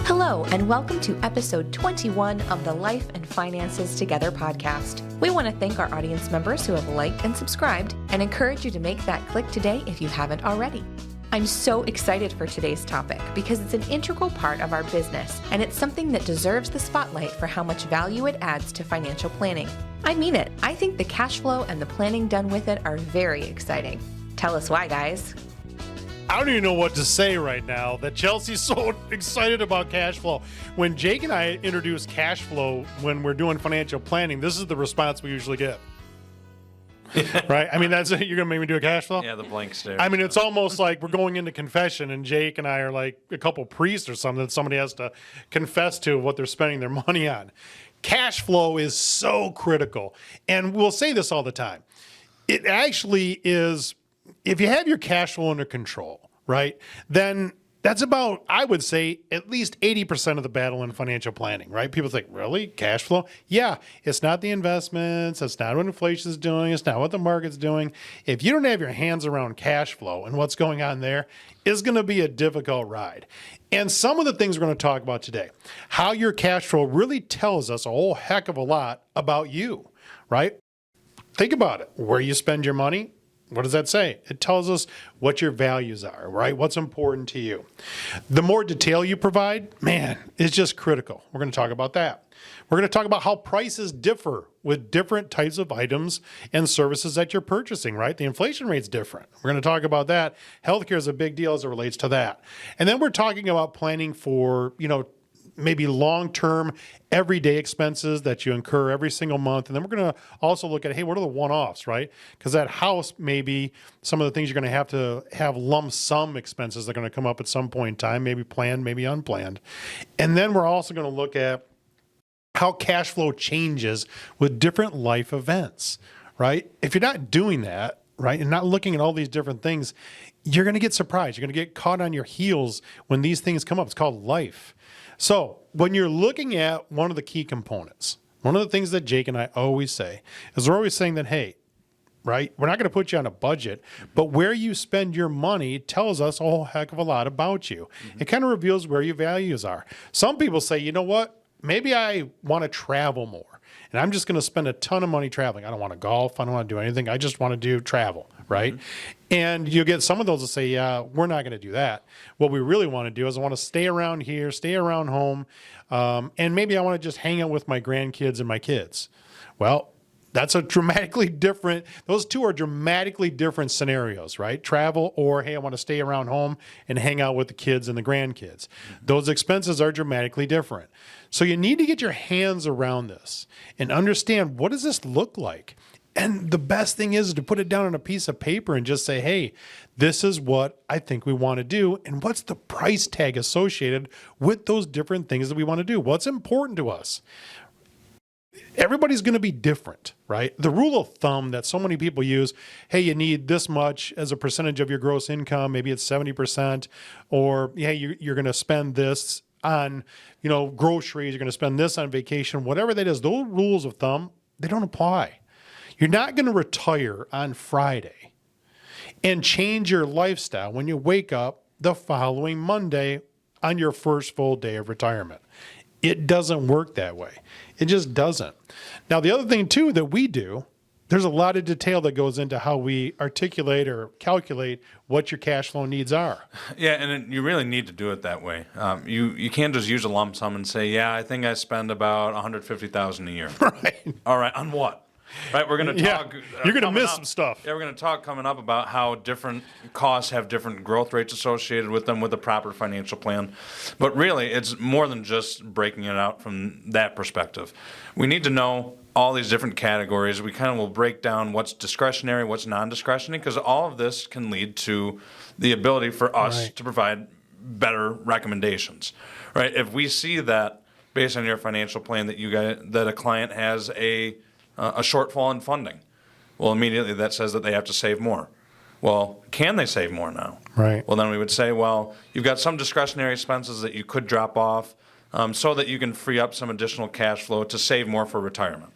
Hello, and welcome to episode 21 of the Life and Finances Together podcast. We want to thank our audience members who have liked and subscribed and encourage you to make that click today if you haven't already. I'm so excited for today's topic because it's an integral part of our business and it's something that deserves the spotlight for how much value it adds to financial planning. I mean it. I think the cash flow and the planning done with it are very exciting. Tell us why, guys. I don't even know what to say right now that Chelsea's so excited about cash flow. When Jake and I introduce cash flow when we're doing financial planning, this is the response we usually get. Right? I mean, that's you're going to make me do a cash flow? Yeah, the blank stare. I mean, it's almost like we're going into confession and Jake and I are like a couple priests or something that somebody has to confess to what they're spending their money on. Cash flow is so critical. And we'll say this all the time. It actually is, if you have your cash flow under control, right, then that's about, I would say, at least 80% of the battle in financial planning, right? People think, really? Cash flow? Yeah, it's not the investments. It's not what inflation is doing. It's not what the market's doing. If you don't have your hands around cash flow and what's going on there, it's going to be a difficult ride. And some of the things we're going to talk about today, how your cash flow really tells us a whole heck of a lot about you, right? Think about it. Where you spend your money. What does that say? It tells us what your values are, right? What's important to you. The more detail you provide, man, it's just critical. We're going to talk about that. We're going to talk about how prices differ with different types of items and services that you're purchasing, right? The inflation rate's different. We're going to talk about that. Healthcare is a big deal as it relates to that. And then we're talking about planning for, maybe long-term everyday expenses that you incur every single month. And then we're going to also look at, hey, what are the one-offs, right? Because that house, maybe some of the things you're going to have lump sum expenses that are going to come up at some point in time, maybe planned, maybe unplanned. And then we're also going to look at how cash flow changes with different life events, right? If you're not doing that, right, and not looking at all these different things, you're going to get surprised. You're going to get caught on your heels when these things come up. It's called life. So when you're looking at one of the key components, one of the things that Jake and I always say is we're always saying that, hey, right, we're not going to put you on a budget, but where you spend your money tells us a whole heck of a lot about you. Mm-hmm. It kind of reveals where your values are. Some people say, you know what, maybe I want to travel more and I'm just going to spend a ton of money traveling. I don't want to golf. I don't want to do anything. I just want to do travel. Right. Mm-hmm. And you get some of those that say, yeah, we're not going to do that. What we really want to do is I want to stay around here, stay around home. And maybe I want to just hang out with my grandkids and my kids. Well, that's a dramatically different, those two are dramatically different scenarios, right? Travel or, hey, I want to stay around home and hang out with the kids and the grandkids. Mm-hmm. Those expenses are dramatically different. So you need to get your hands around this and understand, what does this look like? And the best thing is to put it down on a piece of paper and just say, hey, this is what I think we want to do. And what's the price tag associated with those different things that we want to do? What's important to us? Everybody's going to be different, right? The rule of thumb that so many people use, hey, you need this much as a percentage of your gross income. Maybe it's 70%, or hey, you're going to spend this on, groceries. You're going to spend this on vacation, whatever that is. Those rules of thumb, they don't apply. You're not going to retire on Friday and change your lifestyle when you wake up the following Monday on your first full day of retirement. It doesn't work that way. It just doesn't. Now, the other thing, too, that we do, there's a lot of detail that goes into how we articulate or calculate what your cash flow needs are. Yeah, and you really need to do it that way. You can't just use a lump sum and say, yeah, I think I spend about $150,000 a year. Right. All right, on what? Right, we're going to talk. You're going to miss some stuff. Yeah, we're going to talk coming up about how different costs have different growth rates associated with them with a proper financial plan. But really, it's more than just breaking it out from that perspective. We need to know all these different categories. We kind of will break down what's discretionary, what's non-discretionary, because all of this can lead to the ability for us to provide better recommendations. Right? If we see that based on your financial plan that a client has a shortfall in funding, well, immediately that says that they have to save more. Well, can they save more now? Right. Well, then we would say, well, you've got some discretionary expenses that you could drop off so that you can free up some additional cash flow to save more for retirement.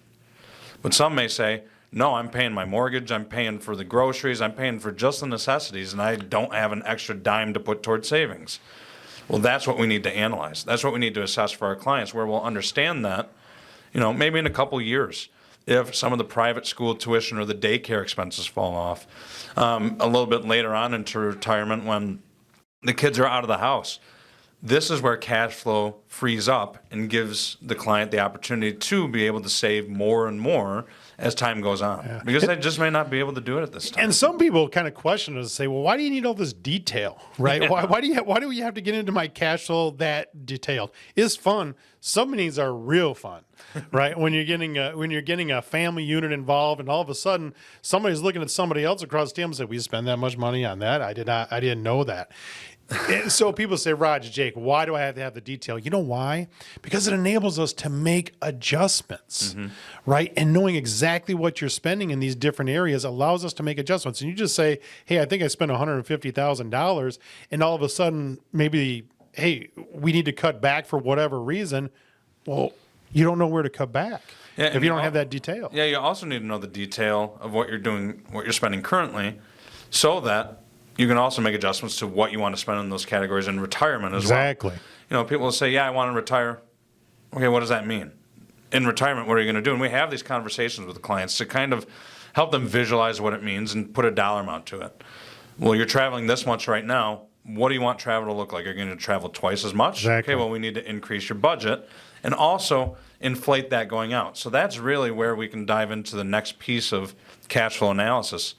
But some may say, no, I'm paying my mortgage, I'm paying for the groceries, I'm paying for just the necessities, and I don't have an extra dime to put towards savings. Well, that's what we need to analyze. That's what we need to assess for our clients, where we'll understand that, maybe in a couple years, if some of the private school tuition or the daycare expenses fall off, a little bit later on into retirement when the kids are out of the house. This is where cash flow frees up and gives the client the opportunity to be able to save more and more as time goes on, because they just may not be able to do it at this time. And some people kind of question us and say, well, why do you need all this detail, right? Yeah. Why do you have to get into my cash flow that detailed? It's fun. Some meetings are real fun, right? When you're getting a family unit involved, and all of a sudden somebody's looking at somebody else across the table and say, we spend that much money on that? I didn't know that. And so people say, Roger, Jake, why do I have to have the detail? You know why? Because it enables us to make adjustments, right? And knowing exactly what you're spending in these different areas allows us to make adjustments. And you just say, hey, I think I spent $150,000, and all of a sudden maybe, hey, we need to cut back for whatever reason. Well, you don't know where to cut back if you don't have that detail. Yeah, you also need to know the detail of what you're doing, what you're spending currently, so that you can also make adjustments to what you want to spend in those categories in retirement as well. Exactly. People will say, yeah, I want to retire. Okay, what does that mean? In retirement, what are you going to do? And we have these conversations with the clients to kind of help them visualize what it means and put a dollar amount to it. Well, you're traveling this much right now. What do you want travel to look like? Are you going to travel twice as much? Exactly. Okay, well, we need to increase your budget and also inflate that going out. So that's really where we can dive into the next piece of cash flow analysis.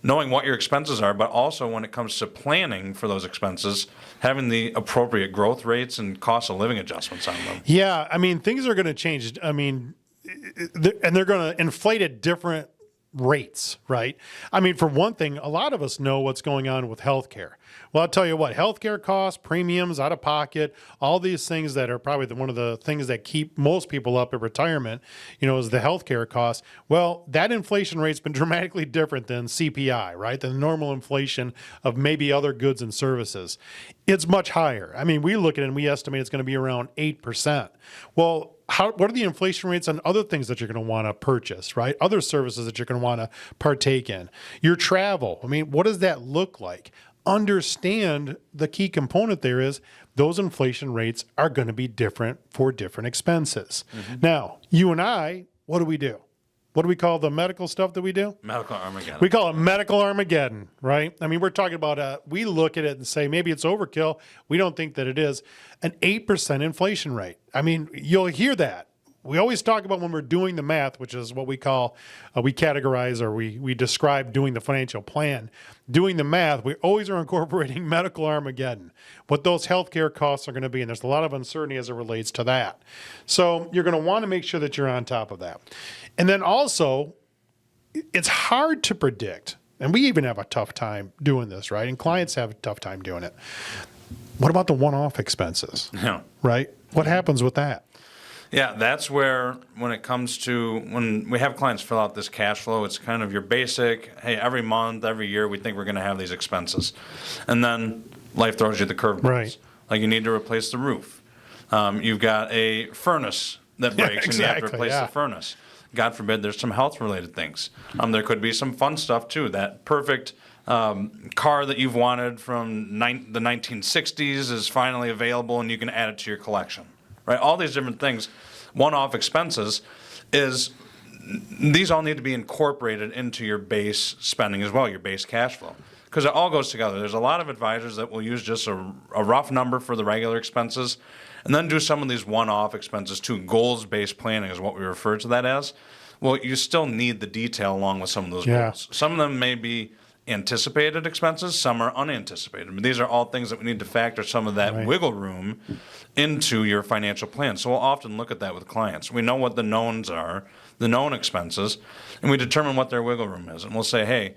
Knowing what your expenses are, but also when it comes to planning for those expenses, having the appropriate growth rates and cost of living adjustments on them. Yeah, I mean, things are going to change. I mean, and they're going to inflate at different rates, right? I mean, for one thing, a lot of us know what's going on with healthcare. Well, I'll tell you what, healthcare costs, premiums, out of pocket, all these things that are probably one of the things that keep most people up at retirement, is the healthcare costs. Well, that inflation rate's been dramatically different than CPI, right? Than the normal inflation of maybe other goods and services. It's much higher. I mean, we look at it and we estimate it's going to be around 8%. Well, what are the inflation rates on other things that you're going to want to purchase, right? Other services that you're going to want to partake in. Your travel. I mean, what does that look like? Understand the key component there is those inflation rates are going to be different for different expenses. Now, you and I, what do? What do we call the medical stuff that we do? Medical Armageddon. We call it medical Armageddon, right? I mean, we're talking about, we look at it and say, maybe it's overkill. We don't think that it is. An 8% inflation rate. I mean, you'll hear that. We always talk about when we're doing the math, which is what we call, we categorize or we describe doing the financial plan. Doing the math, we always are incorporating medical Armageddon, what those healthcare costs are going to be. And there's a lot of uncertainty as it relates to that. So you're going to want to make sure that you're on top of that. And then also, it's hard to predict. And we even have a tough time doing this, right? And clients have a tough time doing it. What about the one-off expenses? Yeah. Right? What happens with that? Yeah, that's where, when it comes to, when we have clients fill out this cash flow, it's kind of your basic, hey, every month, every year, we think we're going to have these expenses. And then life throws you the curveballs. Right. Like you need to replace the roof. You've got a furnace that breaks and you have to replace the furnace. God forbid there's some health-related things. There could be some fun stuff, too. That perfect car that you've wanted from the 1960s is finally available and you can add it to your collection. Right, all these different things, one-off expenses, these all need to be incorporated into your base spending as well, your base cash flow, because it all goes together. There's a lot of advisors that will use just a rough number for the regular expenses, and then do some of these one-off expenses too. Goals-based planning is what we refer to that as. Well, you still need the detail along with some of those goals. Some of them may be anticipated expenses, some are unanticipated. But these are all things that we need to factor some of that wiggle room into your financial plan. So we'll often look at that with clients. We know what the knowns are, the known expenses, and we determine what their wiggle room is. And we'll say, hey,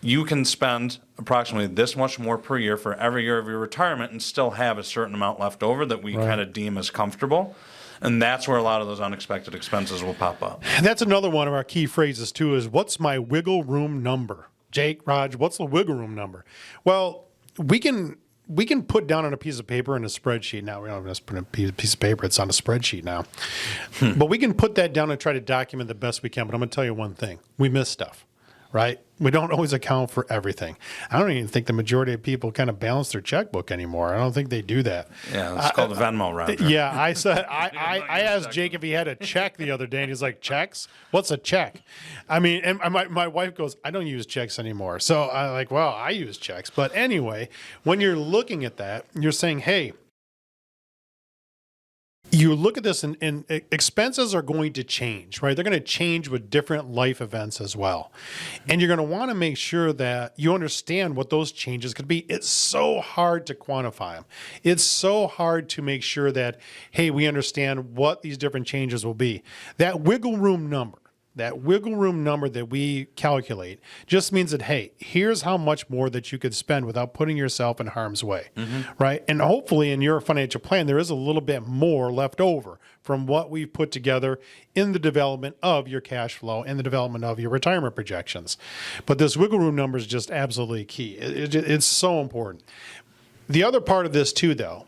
you can spend approximately this much more per year for every year of your retirement and still have a certain amount left over that we kind of deem as comfortable. And that's where a lot of those unexpected expenses will pop up. And that's another one of our key phrases too, is what's my wiggle room number? Jake, Raj, what's the wiggle room number? Well, we can put down on a piece of paper in a spreadsheet. Now, we don't just put a piece of paper. It's on a spreadsheet now. But we can put that down and try to document the best we can. But I'm going to tell you one thing. We miss stuff, right? We don't always account for everything. I don't even think the majority of people kind of balance their checkbook anymore. I don't think they do that. Yeah, it's called Venmo, Roger. Yeah, I said I asked Jake if he had a check the other day, and he's like, "Checks? What's a check?" I mean, and my wife goes, "I don't use checks anymore." So I'm like, "Well, I use checks." But anyway, when you're looking at that, you're saying, "Hey." You look at this and expenses are going to change, right? They're going to change with different life events as well. And you're going to want to make sure that you understand what those changes could be. It's so hard to quantify them. It's so hard to make sure that, hey, we understand what these different changes will be. That wiggle room number that we calculate just means that, hey, here's how much more that you could spend without putting yourself in harm's way, right? And hopefully in your financial plan, there is a little bit more left over from what we've put together in the development of your cash flow and the development of your retirement projections. But this wiggle room number is just absolutely key. It's so important. The other part of this too, though,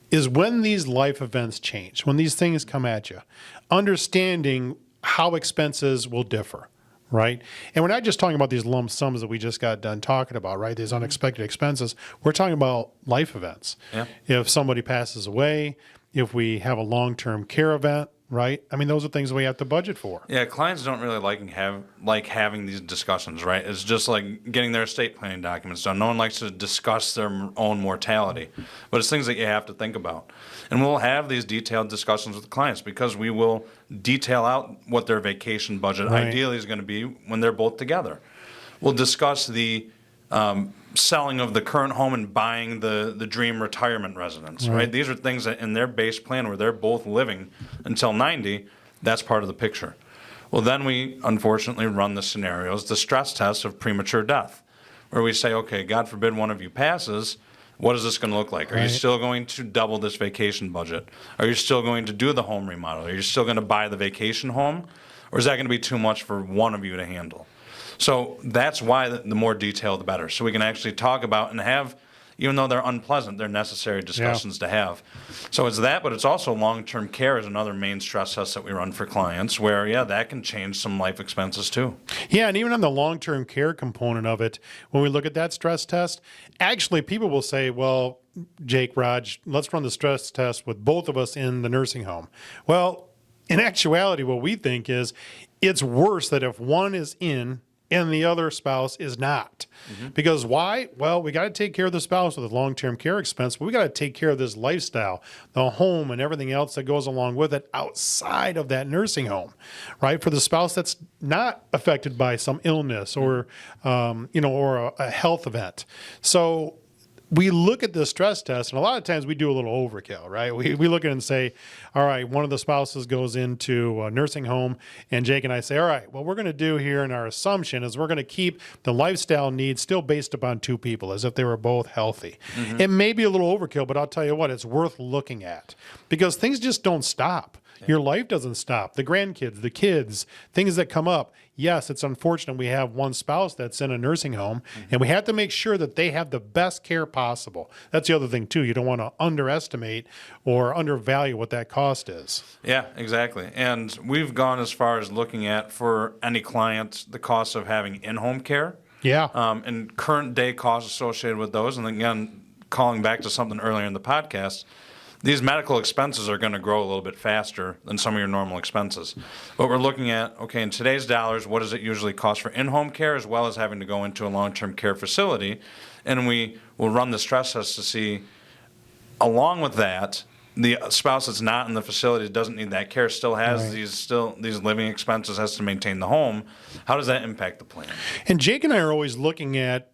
is when these life events change, when these things come at you, understanding how expenses will differ, right? And we're not just talking about these lump sums that we just got done talking about, right? These unexpected expenses. We're talking about life events. Yeah. If somebody passes away, if we have a long-term care event, right? I mean, those are things we have to budget for. Yeah, clients don't really like having these discussions, right? It's just like getting their estate planning documents done. No one likes to discuss their own mortality, but it's things that you have to think about. And we'll have these detailed discussions with clients because we will detail out what their vacation budget ideally is going to be when they're both together. We'll discuss the selling of the current home and buying the dream retirement residence, right? These are things that in their base plan where they're both living until 90, that's part of the picture. Well, then we unfortunately run the scenarios, the stress test of premature death, where we say, okay, God forbid one of you passes, what is this going to look like? Are you still going to double this vacation budget? Are you still going to do the home remodel? Are you still going to buy the vacation home? Or is that going to be too much for one of you to handle? So that's why the more detailed, the better. So we can actually talk about and have, even though they're unpleasant, they're necessary discussions to have. So it's that, but it's also long-term care is another main stress test that we run for clients where, that can change some life expenses too. Yeah, and even on the long-term care component of it, when we look at that stress test, actually people will say, well, Jake, Raj, let's run the stress test with both of us in the nursing home. Well, in actuality, what we think is it's worse that if one is in and the other spouse is not. Because why? Well, we got to take care of the spouse with a long-term care expense, but we got to take care of this lifestyle, the home and everything else that goes along with it outside of that nursing home, right? For the spouse that's not affected by some illness or, or a health event. So we look at the stress test, and a lot of times we do a little overkill, right? We look at it and say, all right, one of the spouses goes into a nursing home, and Jake and I say, all right, what we're going to do here in our assumption is we're going to keep the lifestyle needs still based upon two people, as if they were both healthy. It may be a little overkill, but I'll tell you what, it's worth looking at because things just don't stop. Your life doesn't stop. The grandkids, the kids, things that come up. Yes, it's unfortunate we have one spouse that's in a nursing home, and we have to make sure that they have the best care possible. That's the other thing, too. You don't want to underestimate or undervalue what that cost is. Yeah, exactly. And we've gone as far as looking at, for any client, the cost of having in-home care. Yeah. And current day costs associated with those. And again, calling back to something earlier in the podcast, these medical expenses are going to grow a little bit faster than some of your normal expenses. But we're looking at, okay, in today's dollars, what does it usually cost for in-home care as well as having to go into a long-term care facility? And we will run the stress test to see, along with that, the spouse that's not in the facility doesn't need that care, still has these living expenses, has to maintain the home. How does that impact the plan? And Jake and I are always looking at,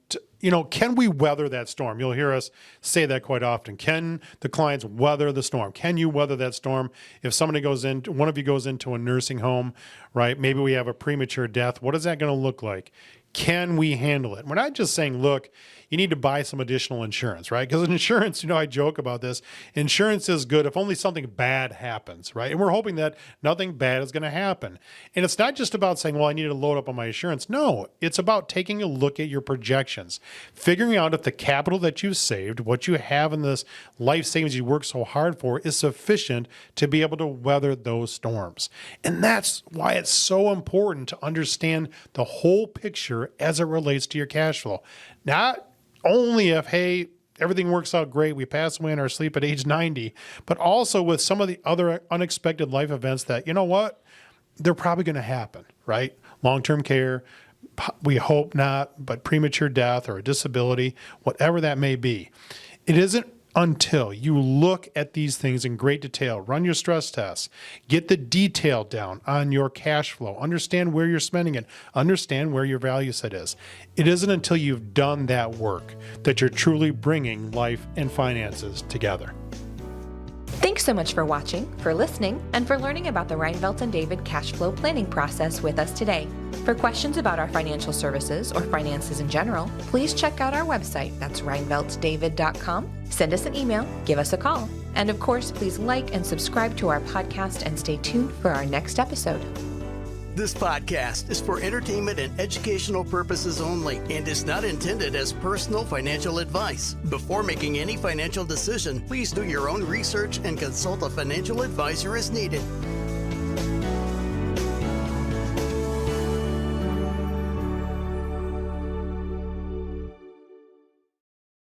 can we weather that storm? You'll hear us say that quite often. Can the clients weather the storm? Can you weather that storm? If one of you goes into a nursing home, right? Maybe we have a premature death. What is that going to look like? Can we handle it? We're not just saying, look, you need to buy some additional insurance, right? Because insurance, I joke about this. Insurance is good if only something bad happens, right? And we're hoping that nothing bad is going to happen. And it's not just about saying, well, I need to load up on my insurance. No, it's about taking a look at your projections, figuring out if the capital that you've saved, what you have in this life savings you work so hard for, is sufficient to be able to weather those storms. And that's why it's so important to understand the whole picture together as it relates to your cash flow. Not only if, hey, everything works out great, we pass away in our sleep at age 90, but also with some of the other unexpected life events that, you know what, they're probably going to happen, right? Long-term care, we hope not, but premature death or a disability, whatever that may be. It isn't until you look at these things in great detail, run your stress tests, get the detail down on your cash flow, understand where you're spending it, understand where your value set is. It isn't until you've done that work that you're truly bringing life and finances together. Thanks so much for watching, for listening, and for learning about the Reinfeldt and David cash flow planning process with us today. For questions about our financial services or finances in general, please check out our website. That's reinfeldtdavid.com. Send us an email, give us a call, and of course, please like and subscribe to our podcast and stay tuned for our next episode. This podcast is for entertainment and educational purposes only and is not intended as personal financial advice. Before making any financial decision, please do your own research and consult a financial advisor as needed.